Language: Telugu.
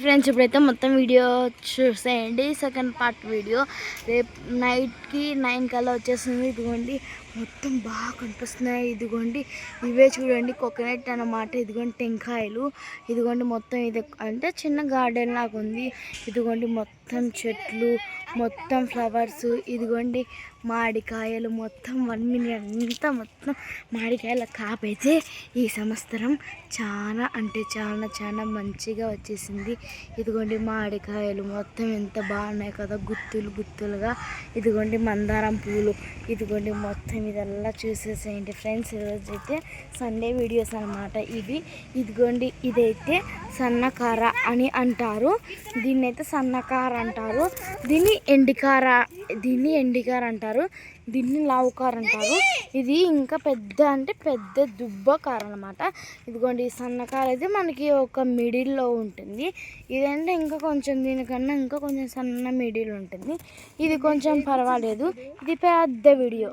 ఫ్రెండ్స్ ఇప్పుడైతే మొత్తం వీడియో చూసేయండి. సెకండ్ పార్ట్ వీడియో రేపు నైట్కి 9 కల్లా వచ్చేస్తుంది. ఇదిగోండి మొత్తం బాగా కనిపిస్తున్నాయి. ఇదిగోండి ఇవే చూడండి కోకోనట్ అన్నమాట. ఇదిగోండి టెంకాయలు. ఇదిగోండి మొత్తం ఇది అంటే చిన్న గార్డెన్ లాగా ఉంది. ఇదిగోండి మొత్తం చెట్లు, మొత్తం ఫ్లవర్స్. ఇదిగోండి మామిడికాయలు మొత్తం 1 మిలియన్ అంతా మొత్తం మామిడికాయల కాపైతే ఈ సంవత్సరం చాలా అంటే చాలా మంచిగా వచ్చేసింది. ఇదిగోండి మామిడికాయలు మొత్తం ఎంత బాగున్నాయి కదా, గుత్తులు గుత్తులుగా. ఇదిగోండి మందారం పూలు. ఇదిగోండి మొత్తం ఇదల్లా చూసేసేయండి ఫ్రెండ్స్. ఈరోజైతే సండే వీడియోస్ అన్నమాట ఇవి. ఇదిగోండి ఇదైతే సన్నకార అని అంటారు. దీన్నైతే సన్నకార అంటారు. దీన్ని ఎండికార అంటారు. దీన్ని లావుకార అంటారు. ఇది ఇంకా పెద్ద అంటే పెద్ద దుబ్బకార అనమాట. ఇదిగోండి ఈ సన్నకార అయితే మనకి ఒక మిడిల్లో ఉంటుంది. ఇదంటే ఇంకా కొంచెం దీనికన్నా ఇంకా కొంచెం సన్న మిడిల్ ఉంటుంది. ఇది కొంచెం పర్వాలేదు. ఇది పెద్ద వీడియో.